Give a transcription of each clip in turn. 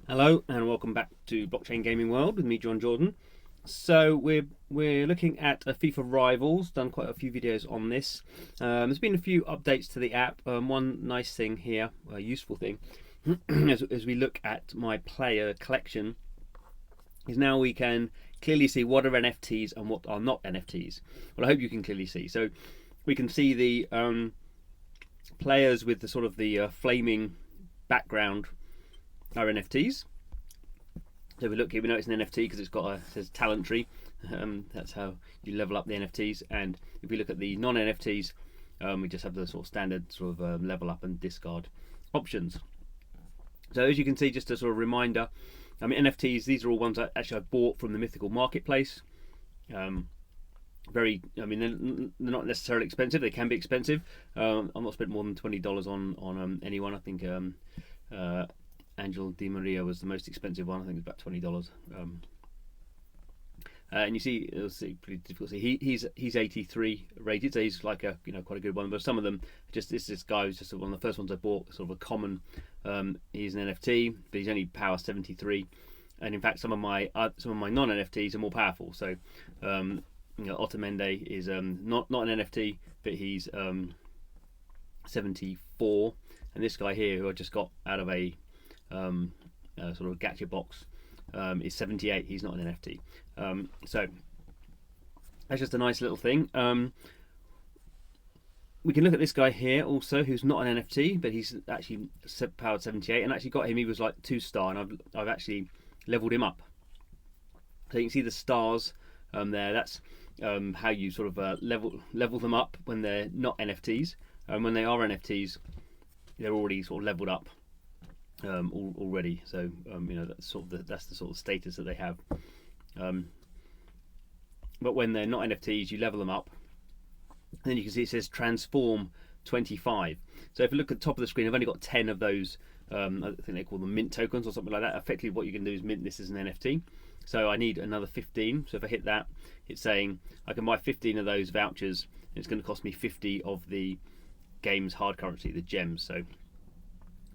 Hello and welcome back to Blockchain Gaming World with me, John Jordan. So we're looking at a FIFA Rivals. Done quite a few videos on this. There's been a few updates to the app. One nice thing here, a useful thing, as we look at my player collection, is now we can clearly see what are NFTs and what are not NFTs. Well, I hope you can clearly see. So we can see the players with the sort of the flaming background are NFTs. So if we look here, we know it's an NFT because it's got it says talent tree. That's how you level up the NFTs. And if we look at the non-NFTs, we just have the sort of standard sort of level up and discard options. So as you can see, just a sort of reminder, I mean, NFTs, these are all ones I bought from the Mythical Marketplace. I mean, they're not necessarily expensive. They can be expensive. I've not spent more than $20 on anyone. I think Angel Di Maria was the most expensive one. I think it's about $20. And you see, it'll see pretty difficult to see. He's 83 rated, so he's like a quite a good one. But some of them, just this guy was just one of the first ones I bought, sort of a common. He's an NFT, but he's only power 73. And in fact, some of my non-NFTs are more powerful. So Otamendi is not an NFT, but he's 74. And this guy here, who I just got out of a sort of gacha box, is 78. He's not an NFT. So that's just a nice little thing. We can look at this guy here also, who's not an NFT, but he's actually powered 78, and actually got him. He was like 2-star, and I've actually leveled him up. So you can see the stars there. That's how you sort of level them up when they're not NFTs. And when they are NFTs, they're already sort of leveled up already. So that's the sort of status that they have. But when they're not NFTs, you level them up, and then you can see it says transform 25. So if you look at the top of the screen, I've only got 10 of those. I think they call them mint tokens or something like that. Effectively, what you can do is mint this as an NFT. So I need another 15. So if I hit that, it's saying I can buy 15 of those vouchers, and it's going to cost me 50 of the game's hard currency, the gems. So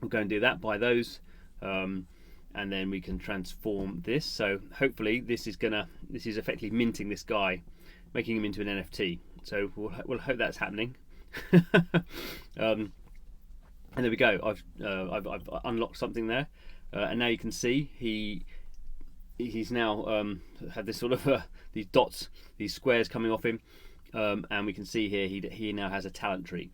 we'll go and do that, buy those, and then we can transform this. So hopefully this is effectively minting this guy, making him into an NFT. So we'll hope that's happening. And there we go. I've unlocked something there, and now you can see he's now had this sort of these dots, these squares coming off him, and we can see here he now has a talent tree.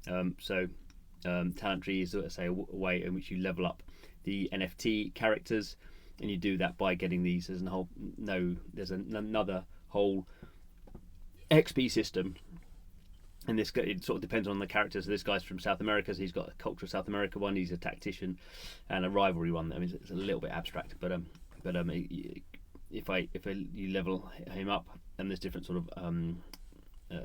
Talent tree is, let's say, a way in which you level up the NFT characters, and you do that by getting these. There's another whole XP system, and it sort of depends on the characters. So this guy's from South America, so he's got a culture of South America one. He's a tactician, and a rivalry one. I mean, it's a little bit abstract, but if you level him up, and there's different sort of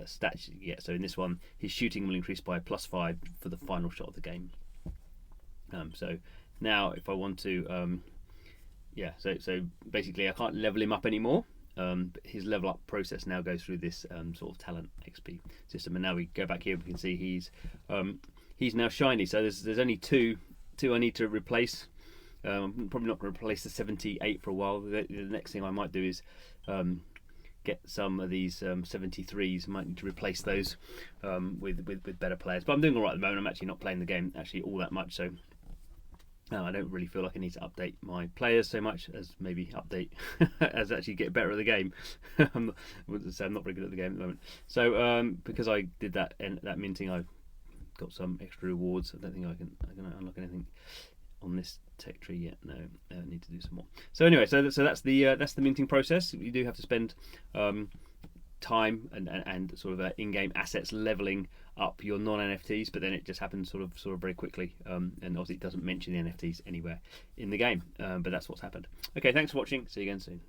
stats you get. So in this one, his shooting will increase by +5 for the final shot of the game. So now if I want to, so basically I can't level him up anymore. His level up process now goes through this sort of talent XP system, and now we go back here. We can see he's now shiny. So there's only two I need to replace. I'm probably not going to replace the 78 for a while. The next thing I might do is get some of these 73s. Might need to replace those with better players. But I'm doing all right at the moment. I'm actually not playing the game actually all that much, so I don't really feel like I need to update my players so much as maybe update as actually get better at the game. I'm not very good at the game at the moment. So because I did that minting, I got some extra rewards. I don't think I can unlock anything on this tech tree yet. No, I need to do some more. So anyway, so that's the minting process. You do have to spend time and sort of in-game assets leveling up your non-NFTs, but then it just happens sort of very quickly, and obviously it doesn't mention the NFTs anywhere in the game, but that's what's happened. Okay, thanks for watching. See you again soon.